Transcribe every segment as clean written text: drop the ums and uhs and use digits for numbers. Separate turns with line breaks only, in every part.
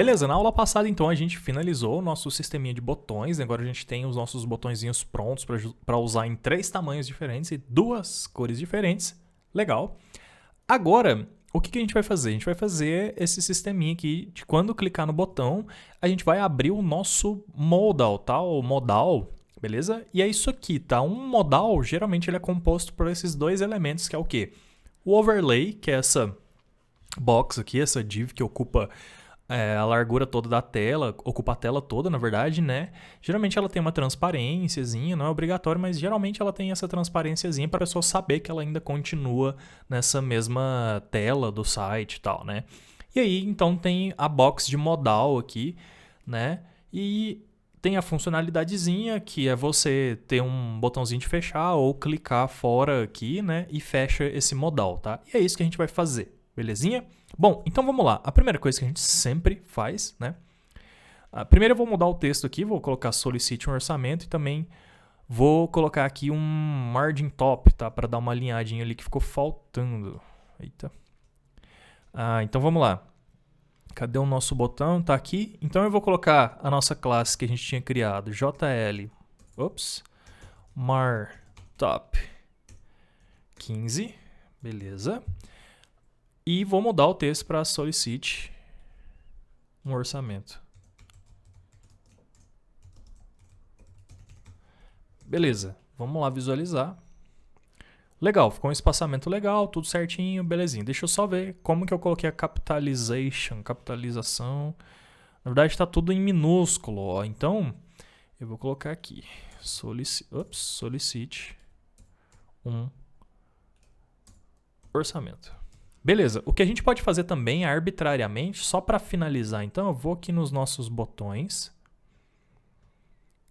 Beleza, na aula passada então a gente finalizou o nosso sisteminha de botões, agora a gente tem os nossos botõezinhos prontos para usar em 3 tamanhos diferentes e 2 cores diferentes. Legal. Agora, o que a gente vai fazer? A gente vai fazer esse sisteminha aqui de quando clicar no botão, a gente vai abrir o nosso modal, tá? O modal, beleza? E é isso aqui, tá? Um modal, geralmente ele é composto por esses dois elementos, que é o quê? O overlay, que é essa box aqui, essa div que ocupa a largura toda da tela, ocupa a tela toda, na verdade, né? Geralmente ela tem uma transparênciazinha, não é obrigatório, mas geralmente ela tem essa transparênciazinha para a pessoa saber que ela ainda continua nessa mesma tela do site e tal, né? E aí, então, tem a box de modal aqui, né? E tem a funcionalidadezinha, que é você ter um botãozinho de fechar ou clicar fora aqui, né? E fecha esse modal, tá? E é isso que a gente vai fazer, belezinha? Bom, então vamos lá. A primeira coisa que a gente sempre faz, né? Primeiro eu vou mudar o texto aqui, vou colocar solicite um orçamento e também vou colocar aqui um margin top, tá? Para dar uma alinhadinha ali que ficou faltando. Eita. Então vamos lá. Cadê o nosso botão? Tá aqui. Então eu vou colocar a nossa classe que a gente tinha criado, JL, mar top 15, beleza. E vou mudar o texto para solicite um orçamento. Beleza, vamos lá visualizar. Legal, ficou um espaçamento legal, tudo certinho, belezinha. Deixa eu só ver como que eu coloquei a capitalização. Na verdade está tudo em minúsculo, ó. Então, eu vou colocar aqui, solicite um orçamento. Beleza, o que a gente pode fazer também arbitrariamente, só para finalizar, então eu vou aqui nos nossos botões.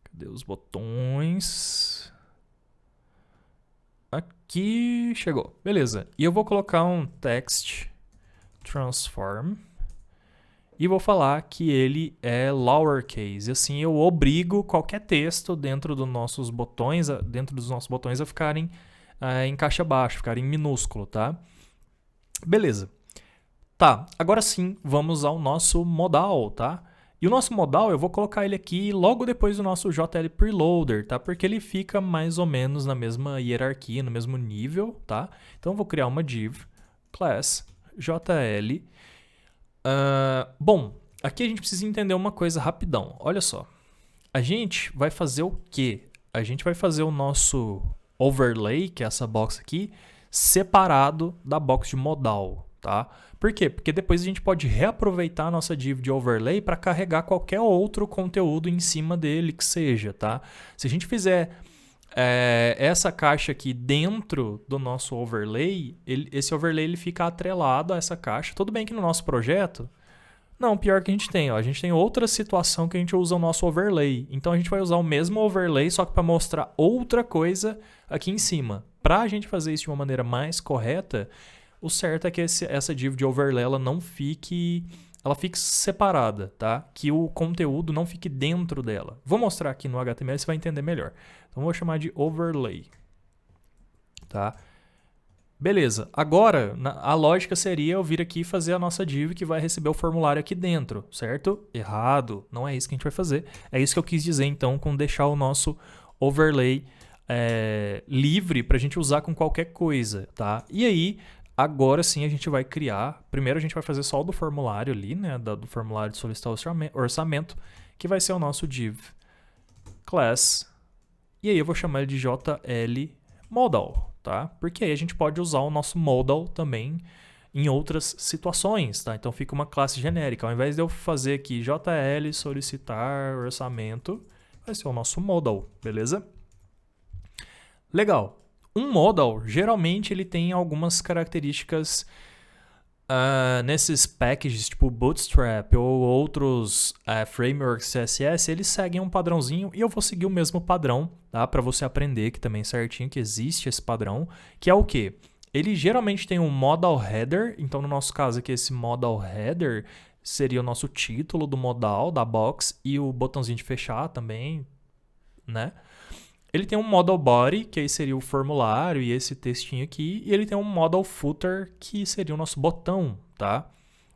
Cadê os botões? Aqui, chegou. Beleza, e eu vou colocar um text transform e vou falar que ele é lowercase. Assim eu obrigo qualquer texto dentro dos nossos botões, a ficarem em caixa baixa, ficarem em minúsculo, tá? Beleza. Tá, agora sim, vamos ao nosso modal, tá? E o nosso modal, eu vou colocar ele aqui logo depois do nosso JL Preloader, tá? Porque ele fica mais ou menos na mesma hierarquia, no mesmo nível, tá? Então eu vou criar uma div, class, JL. Bom, aqui a gente precisa entender uma coisa rapidão. Olha só. A gente vai fazer o quê? A gente vai fazer o nosso overlay, que é essa box aqui, separado da box de modal, tá? Por quê? Porque depois a gente pode reaproveitar a nossa div de overlay para carregar qualquer outro conteúdo em cima dele que seja, tá? Se a gente fizer essa caixa aqui dentro do nosso overlay, esse overlay ele fica atrelado a essa caixa. Tudo bem que no nosso projeto, não, pior que a gente tem, ó, a gente tem outra situação que a gente usa o nosso overlay. Então a gente vai usar o mesmo overlay, só que para mostrar outra coisa aqui em cima. Para a gente fazer isso de uma maneira mais correta, o certo é que essa div de overlay ela fique separada, tá? Que o conteúdo não fique dentro dela. Vou mostrar aqui no HTML, você vai entender melhor. Então vou chamar de overlay, tá? Beleza, agora a lógica seria eu vir aqui e fazer a nossa div que vai receber o formulário aqui dentro, certo? Errado, não é isso que a gente vai fazer. É isso que eu quis dizer então com deixar o nosso overlay livre para a gente usar com qualquer coisa, tá? E aí, agora sim a gente vai criar, primeiro a gente vai fazer só o do formulário ali, né? Do formulário de solicitar orçamento, que vai ser o nosso div class, e aí eu vou chamar ele de JL modal, tá? Porque aí a gente pode usar o nosso modal também em outras situações, tá? Então fica uma classe genérica. Ao invés de eu fazer aqui JL solicitar orçamento, vai ser o nosso modal, beleza? Legal. Um modal, geralmente ele tem algumas características nesses packages tipo Bootstrap ou outros frameworks CSS, eles seguem um padrãozinho e eu vou seguir o mesmo padrão, tá? Para você aprender que também certinho que existe esse padrão, que é o quê? Ele geralmente tem um modal header, então no nosso caso aqui esse modal header seria o nosso título do modal, da box, e o botãozinho de fechar também, né? Ele tem um modal body, que aí seria o formulário e esse textinho aqui, e ele tem um modal footer, que seria o nosso botão, tá?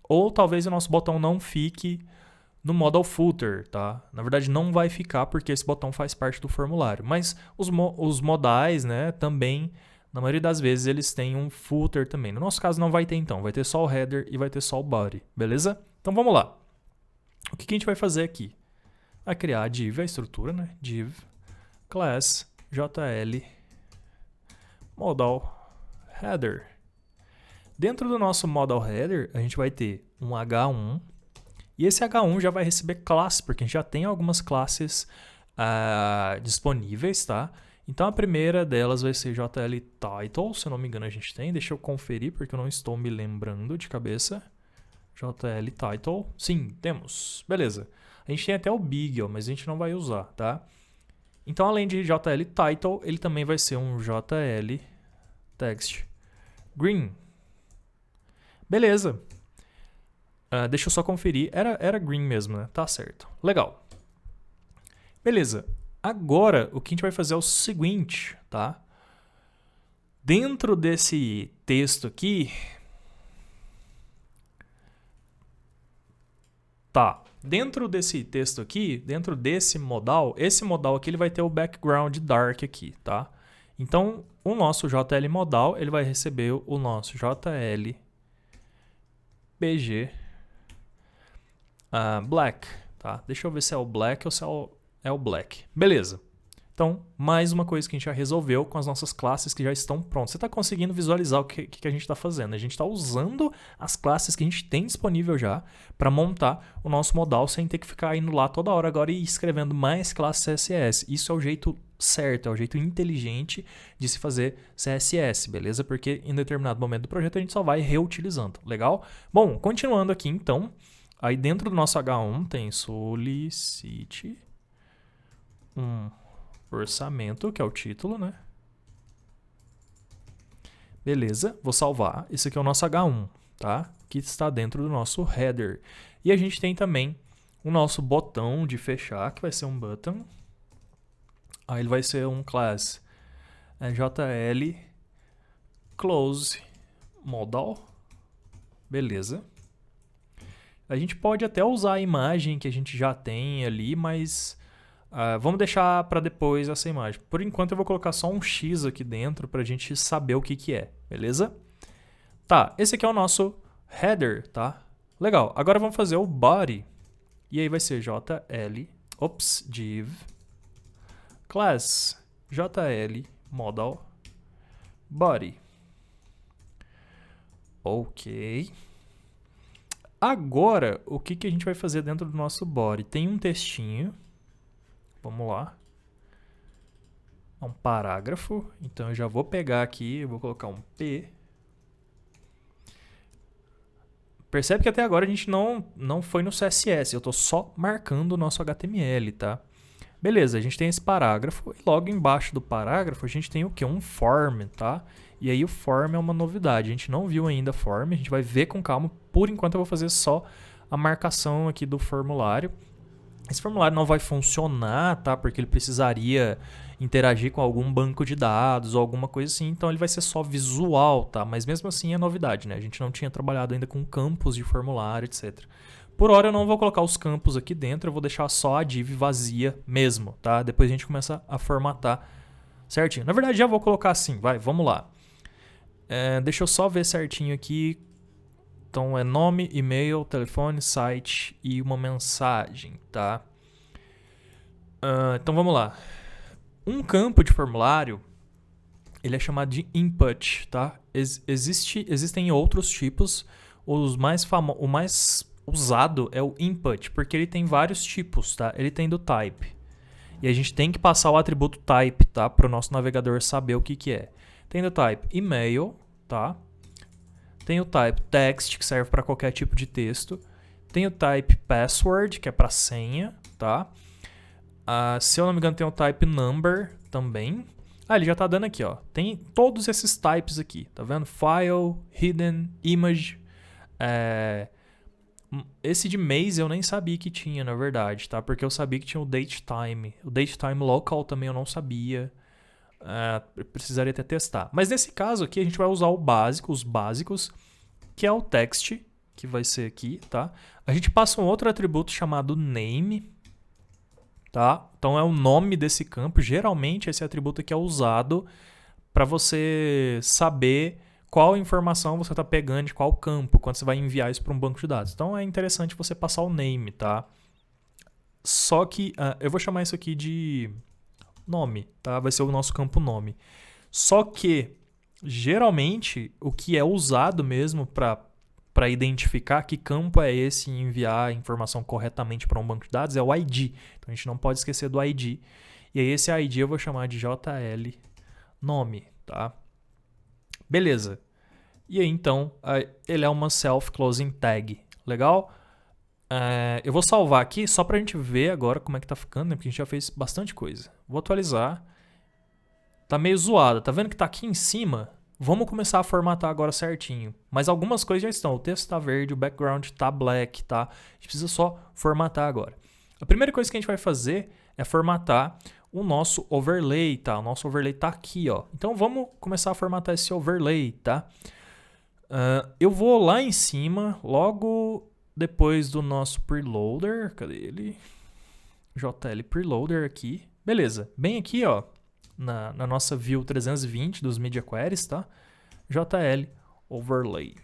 Ou talvez o nosso botão não fique no modal footer, tá? Na verdade não vai ficar porque esse botão faz parte do formulário, mas os modais, né, também, na maioria das vezes eles têm um footer também. No nosso caso não vai ter então, vai ter só o header e vai ter só o body, beleza? Então vamos lá. O que a gente vai fazer aqui? Vai criar a div, a estrutura, né? Div class jl modal header. Dentro do nosso modal header, a gente vai ter um H1, e esse H1 já vai receber classe, porque a gente já tem algumas classes disponíveis, tá? Então a primeira delas vai ser jlTitle, se eu não me engano a gente tem, deixa eu conferir porque eu não estou me lembrando de cabeça. jlTitle, sim, temos, beleza. A gente tem até o Big, mas a gente não vai usar, tá? Então além de jlTitle, ele também vai ser um jlTextGreen. Beleza. Deixa eu só conferir. Era green mesmo, né? Tá certo. Legal. Beleza. Agora, o que a gente vai fazer é o seguinte, tá? Dentro desse texto aqui... Tá. Dentro desse texto aqui, dentro desse modal, esse modal aqui ele vai ter o background dark aqui, tá? Então, o nosso JL modal, ele vai receber o nosso JL BG black, tá? Deixa eu ver se é o black ou se é o black. Beleza. Então, mais uma coisa que a gente já resolveu com as nossas classes que já estão prontas. Você está conseguindo visualizar o que a gente está fazendo. A gente está usando as classes que a gente tem disponível já para montar o nosso modal sem ter que ficar indo lá toda hora agora e escrevendo mais classes CSS. Isso é o jeito certo, é o jeito inteligente de se fazer CSS, beleza? Porque em determinado momento do projeto a gente só vai reutilizando, legal? Bom, continuando aqui então, aí dentro do nosso H1 tem solicite orçamento, que é o título, né? Beleza, vou salvar. Esse aqui é o nosso H1, tá? Que está dentro do nosso header. E a gente tem também o nosso botão de fechar, que vai ser um button. Aí ele vai ser um class JL close modal. Beleza. A gente pode até usar a imagem que a gente já tem ali, mas vamos deixar para depois essa imagem. Por enquanto eu vou colocar só um X aqui dentro para a gente saber o que é, beleza? Tá, esse aqui é o nosso header, tá? Legal, agora vamos fazer o body. E aí vai ser div class jl modal body. Ok. Agora, o que a gente vai fazer dentro do nosso body? Tem um textinho. Vamos lá. É um parágrafo. Então eu já vou pegar aqui, eu vou colocar um P. Percebe que até agora a gente não foi no CSS. Eu estou só marcando o nosso HTML, tá? Beleza, a gente tem esse parágrafo. E logo embaixo do parágrafo a gente tem o quê? Um form, tá? E aí o form é uma novidade. A gente não viu ainda form. A gente vai ver com calma. Por enquanto eu vou fazer só a marcação aqui do formulário. Esse formulário não vai funcionar, tá? Porque ele precisaria interagir com algum banco de dados ou alguma coisa assim. Então ele vai ser só visual, tá? Mas mesmo assim é novidade, né? A gente não tinha trabalhado ainda com campos de formulário, etc. Por hora eu não vou colocar os campos aqui dentro. Eu vou deixar só a div vazia mesmo, tá? Depois a gente começa a formatar certinho. Na verdade já vou colocar assim, vai, vamos lá. Deixa eu só ver certinho aqui. Então é nome, e-mail, telefone, site e uma mensagem, tá? Então vamos lá. Um campo de formulário, ele é chamado de input, tá? Existem outros tipos. O mais usado é o input, porque ele tem vários tipos, tá? Ele tem do type. E a gente tem que passar o atributo type, tá? Para o nosso navegador saber o que é. Tem do type email, tá? Tem o type text, que serve para qualquer tipo de texto. Tem o type password, que é para senha, tá? Se eu não me engano, tem o type number também. Ele já tá dando aqui, ó. Tem todos esses types aqui, tá vendo? File, hidden, image. Esse de mês eu nem sabia que tinha, na verdade, tá? Porque eu sabia que tinha o datetime. O datetime local também eu não sabia. Precisaria até testar. Mas nesse caso aqui a gente vai usar o básico, os básicos, que é o text que vai ser aqui, tá? A gente passa um outro atributo chamado name, tá? Então é o nome desse campo. Geralmente esse atributo aqui é usado para você saber qual informação você está pegando de qual campo quando você vai enviar isso para um banco de dados. Então é interessante você passar o name, tá? Só que eu vou chamar isso aqui de nome, tá? Vai ser o nosso campo nome. Só que geralmente o que é usado mesmo para identificar que campo é esse e enviar a informação corretamente para um banco de dados é o ID. Então a gente não pode esquecer do ID. E aí esse ID eu vou chamar de JL nome, tá? Beleza. E aí então ele é uma self-closing tag. Legal? Eu vou salvar aqui só pra gente ver agora como é que tá ficando, né? Porque a gente já fez bastante coisa. Vou atualizar. Tá meio zoado. Tá vendo que tá aqui em cima? Vamos começar a formatar agora certinho. Mas algumas coisas já estão. O texto tá verde, o background tá black, tá? A gente precisa só formatar agora. A primeira coisa que a gente vai fazer é formatar o nosso overlay, tá? O nosso overlay tá aqui, ó. Então vamos começar a formatar esse overlay, tá? Eu vou lá em cima, logo depois do nosso preloader. Cadê ele? JL preloader aqui. Beleza. Bem aqui, ó. Na nossa view 320 dos media queries, tá? JL overlay.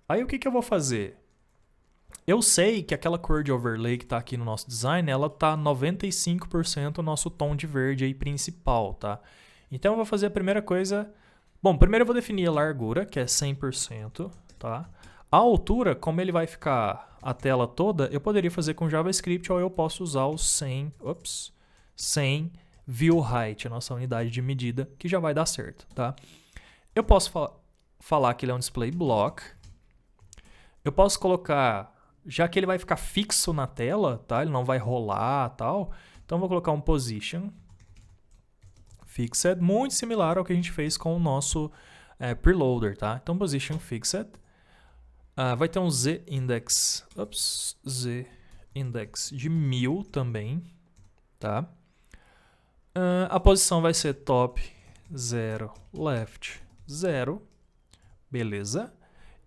Aí o que eu vou fazer? Eu sei que aquela cor de overlay que está aqui no nosso design, ela está 95% o nosso tom de verde aí principal, tá? Então eu vou fazer a primeira coisa... Bom, primeiro eu vou definir a largura, que é 100%, tá? A altura, como ele vai ficar a tela toda, eu poderia fazer com JavaScript ou eu posso usar o 100 view height, a nossa unidade de medida, que já vai dar certo, tá? Eu posso falar que ele é um display block. Eu posso colocar, já que ele vai ficar fixo na tela, tá? Ele não vai rolar e tal. Então eu vou colocar um position fixed, muito similar ao que a gente fez com o nosso preloader, tá? Então position fixed. Vai ter um z-index, z-index de 1000 também, tá? A posição vai ser top 0, left 0, beleza?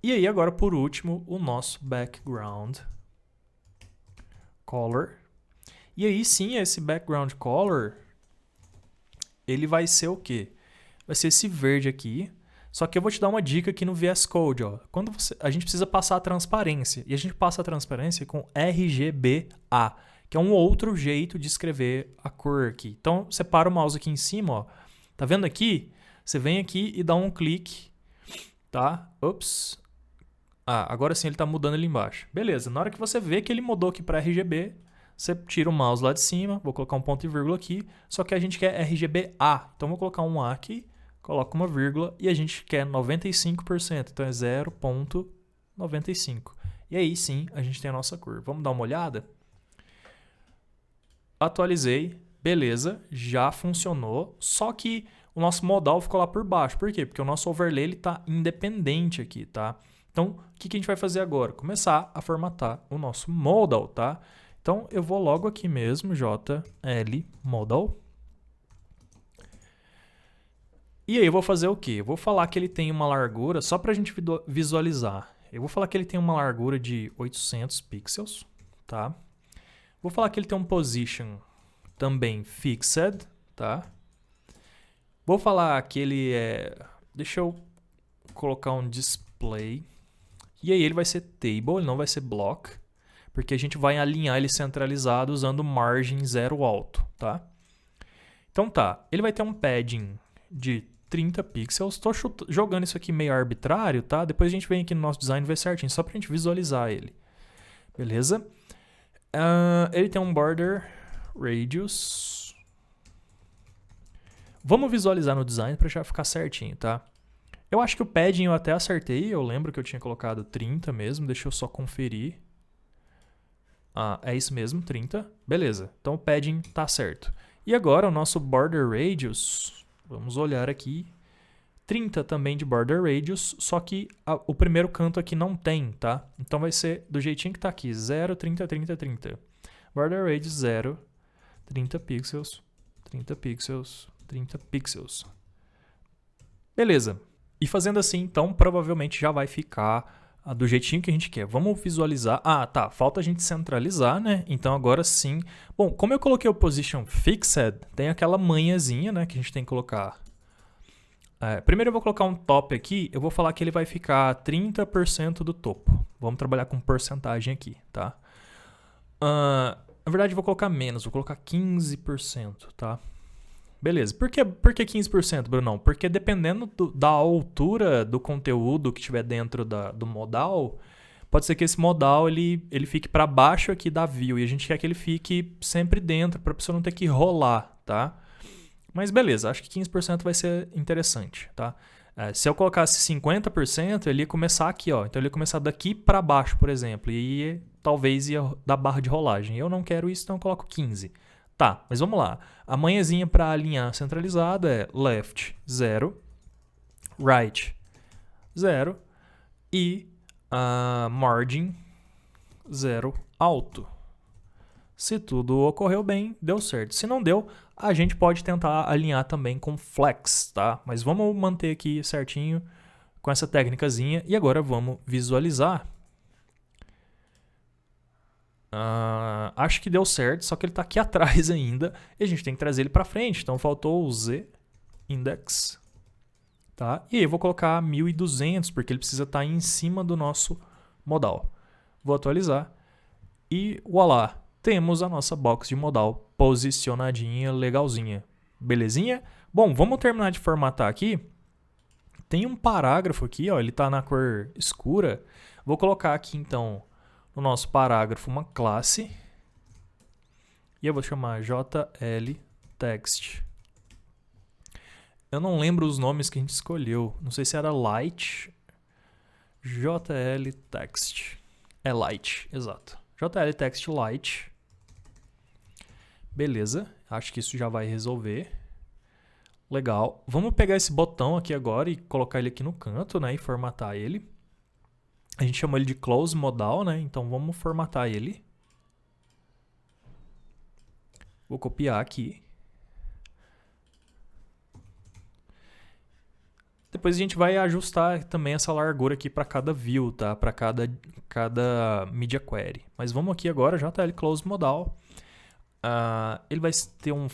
E aí agora por último o nosso background color. E aí sim, esse background color, ele vai ser o quê? Vai ser esse verde aqui. Só que eu vou te dar uma dica aqui no VS Code, ó. Quando a gente precisa passar a transparência, e a gente passa a transparência com RGBA, que é um outro jeito de escrever a cor aqui. Então, você para o mouse aqui em cima, ó. Tá vendo aqui? Você vem aqui e dá um clique, tá? Ops. Agora sim ele tá mudando ali embaixo. Beleza, na hora que você vê que ele mudou aqui para RGB, você tira o mouse lá de cima, vou colocar um ponto e vírgula aqui, só que a gente quer RGBA. Então, vou colocar um A aqui, coloco uma vírgula e a gente quer 95%, então é 0.95. E aí sim, a gente tem a nossa cor. Vamos dar uma olhada? Atualizei, beleza, já funcionou, só que o nosso modal ficou lá por baixo. Por quê? Porque o nosso overlay está independente aqui, tá? Então, o que a gente vai fazer agora? Começar a formatar o nosso modal, tá? Então, eu vou logo aqui mesmo, JL modal. E aí eu vou fazer o quê? Eu vou falar que ele tem uma largura, só para a gente visualizar. Eu vou falar que ele tem uma largura de 800 pixels, tá? Vou falar que ele tem um position também fixed, tá? Vou falar que ele é... Deixa eu colocar um display. E aí ele vai ser table, ele não vai ser block, porque a gente vai alinhar ele centralizado usando margem 0 alto, tá? Então tá, ele vai ter um padding de 30 pixels. Estou jogando isso aqui meio arbitrário, tá? Depois a gente vem aqui no nosso design e vê certinho, só pra gente visualizar ele. Beleza? Ele tem um border radius. Vamos visualizar no design para já ficar certinho, tá? Eu acho que o padding eu até acertei. Eu lembro que eu tinha colocado 30 mesmo. Deixa eu só conferir. É isso mesmo, 30. Beleza. Então o padding tá certo. E agora o nosso border radius. Vamos olhar aqui. 30 também de border radius, só que o primeiro canto aqui não tem, tá? Então vai ser do jeitinho que tá aqui, 0, 30, 30, 30. Border radius 0, 30 pixels, 30 pixels, 30 pixels. Beleza. E fazendo assim, então, provavelmente já vai ficar do jeitinho que a gente quer. Vamos visualizar. Ah, tá. Falta a gente centralizar, né? Então agora sim. Bom, como eu coloquei o Position Fixed, tem aquela manhãzinha, né? Que a gente tem que colocar. Primeiro eu vou colocar um top aqui. Eu vou falar que ele vai ficar 30% do topo. Vamos trabalhar com porcentagem aqui, tá? Na verdade, eu vou colocar menos. Vou colocar 15%, tá? Beleza. Por que 15%, Brunão? Porque dependendo da altura do conteúdo que estiver dentro do modal, pode ser que esse modal ele fique para baixo aqui da view. E a gente quer que ele fique sempre dentro, para a pessoa não ter que rolar, tá? Mas beleza, acho que 15% vai ser interessante, tá? Se eu colocasse 50%, ele ia começar aqui, ó. Então ele ia começar daqui para baixo, por exemplo. E talvez ia dar barra de rolagem. Eu não quero isso, então eu coloco 15%. Tá, mas vamos lá. A manhãzinha para alinhar centralizada é left 0, right 0 e a margin 0 alto. Se tudo ocorreu bem, deu certo. Se não deu, a gente pode tentar alinhar também com flex, tá? Mas vamos manter aqui certinho com essa técnicazinha e agora vamos visualizar. Acho que deu certo, só que ele está aqui atrás ainda e a gente tem que trazer ele para frente. Então faltou o Z index, tá? E aí eu vou colocar 1200 porque ele precisa estar em cima do nosso modal. Vou atualizar e voilá, temos a nossa box de modal posicionadinha, legalzinha. Belezinha? Bom, vamos terminar de formatar aqui. Tem um parágrafo aqui, ó, ele está na cor escura. Vou colocar aqui então no nosso parágrafo uma classe e eu vou chamar JLText. Eu não lembro os nomes que a gente escolheu. Não sei se era light. JLText. É light, exato. JLText light. Beleza, acho que isso já vai resolver. Legal. Vamos pegar esse botão aqui agora e colocar ele aqui no canto, né, e formatar ele. A gente chama ele de close modal, né? Então vamos formatar ele. Vou copiar aqui. Depois a gente vai ajustar também essa largura aqui para cada view, tá? Para cada media query. Mas vamos aqui agora, JL close modal. Ele vai ter um...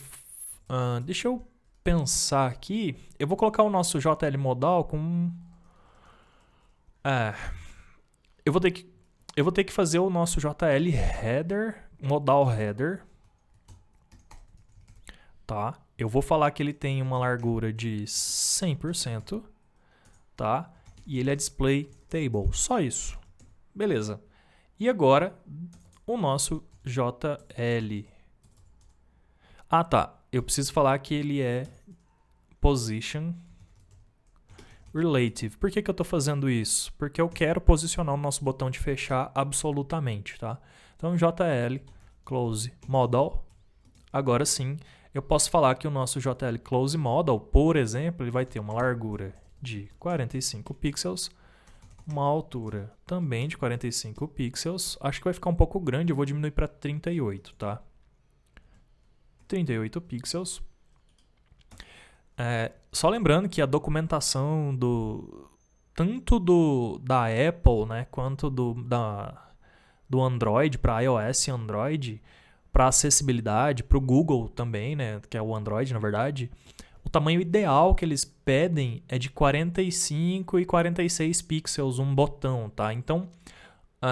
deixa eu pensar aqui. Eu vou colocar o nosso JL modal com... Eu vou ter que fazer o nosso JL header, modal header. Tá? Eu vou falar que ele tem uma largura de 100%, tá? E ele é display table, só isso. Beleza. E agora o nosso JL. Ah, tá. Eu preciso falar que ele é position relative. Por que eu estou fazendo isso? Porque eu quero posicionar o nosso botão de fechar absolutamente, tá? Então, JL close modal. Agora sim, eu posso falar que o nosso JL close modal, por exemplo, ele vai ter uma largura de 45 pixels, uma altura também de 45 pixels. Acho que vai ficar um pouco grande, eu vou diminuir para 38, tá? 38 pixels. Só lembrando que a documentação tanto da Apple, né, quanto do Android para iOS e Android, para acessibilidade, para o Google também, né, que é o Android na verdade, o tamanho ideal que eles pedem é de 45 e 46 pixels um botão, tá? Então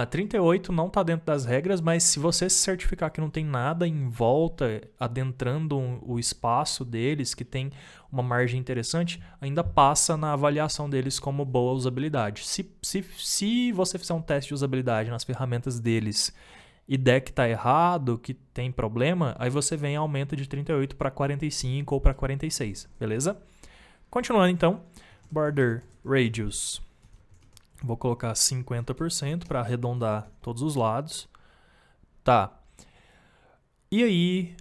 38 não está dentro das regras, mas se você se certificar que não tem nada em volta, adentrando o espaço deles, que tem uma margem interessante, ainda passa na avaliação deles como boa usabilidade. Se você fizer um teste de usabilidade nas ferramentas deles e der que está errado, que tem problema, aí você vem e aumenta de 38 para 45 ou para 46, beleza? Continuando então, border radius. Vou colocar 50% para arredondar todos os lados. Tá. E aí,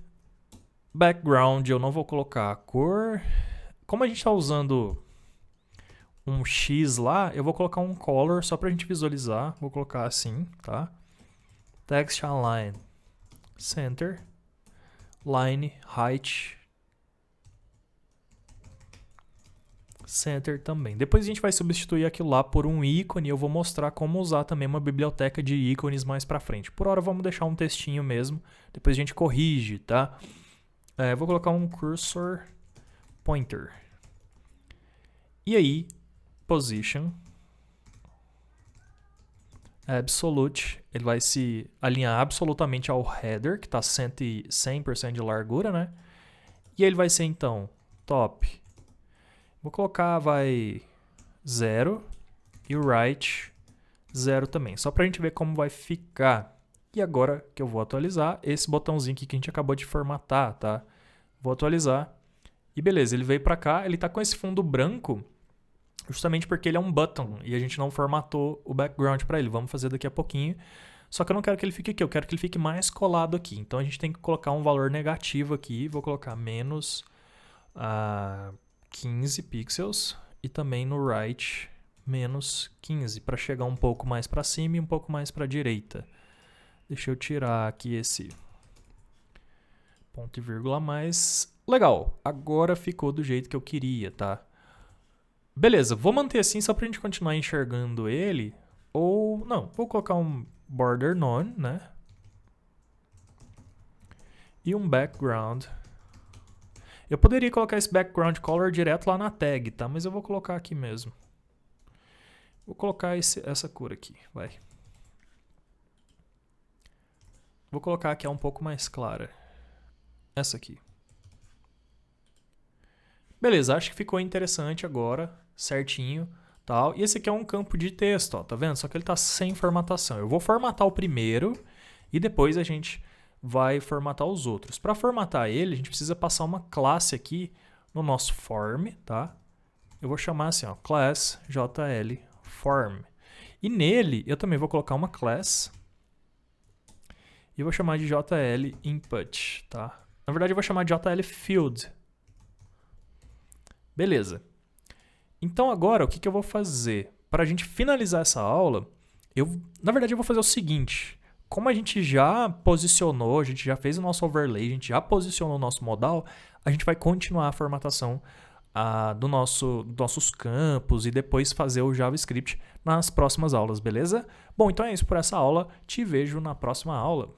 background, eu não vou colocar a cor. Como a gente está usando um X lá, eu vou colocar um color só para a gente visualizar. Vou colocar assim, tá? Text align center, line height center também. Depois a gente vai substituir aquilo lá por um ícone e eu vou mostrar como usar também uma biblioteca de ícones mais pra frente. Por hora vamos deixar um textinho mesmo, depois a gente corrige, tá? Vou colocar um cursor pointer. E aí, position absolute, ele vai se alinhar absolutamente ao header, que está 100% de largura, né? E ele vai ser, então, top. Vou colocar, 0 e o right 0 também, só para a gente ver como vai ficar. E agora que eu vou atualizar, esse botãozinho aqui que a gente acabou de formatar, tá? Vou atualizar. E beleza, ele veio para cá, ele está com esse fundo branco, justamente porque ele é um button e a gente não formatou o background para ele. Vamos fazer daqui a pouquinho. Só que eu não quero que ele fique aqui, eu quero que ele fique mais colado aqui. Então a gente tem que colocar um valor negativo aqui. Vou colocar menos 15 pixels e também no right menos 15 para chegar um pouco mais para cima e um pouco mais para a direita. Deixa eu tirar aqui esse ponto e vírgula a mais. Legal, agora ficou do jeito que eu queria, tá? Beleza, vou manter assim só pra gente continuar enxergando ele. Ou, não, vou colocar um border none, né? E um background. Eu poderia colocar esse background color direto lá na tag, tá? Mas eu vou colocar aqui mesmo. Vou colocar essa cor aqui, vai. Vou colocar aqui um pouco mais clara. Essa aqui. Beleza, acho que ficou interessante agora, certinho, tal. E esse aqui é um campo de texto, ó, tá vendo? Só que ele tá sem formatação. Eu vou formatar o primeiro e depois a gente vai formatar os outros. Para formatar ele, a gente precisa passar uma classe aqui no nosso form, tá? Eu vou chamar assim, ó, class JL form. E nele eu também vou colocar uma class e vou chamar de JL input, tá? Na verdade eu vou chamar de JL field. Beleza. Então agora o que eu vou fazer? Para a gente finalizar essa aula, na verdade eu vou fazer o seguinte. Como a gente já posicionou, a gente já fez o nosso overlay, a gente já posicionou o nosso modal, a gente vai continuar a formatação dos nossos campos e depois fazer o JavaScript nas próximas aulas, beleza? Bom, então é isso por essa aula. Te vejo na próxima aula.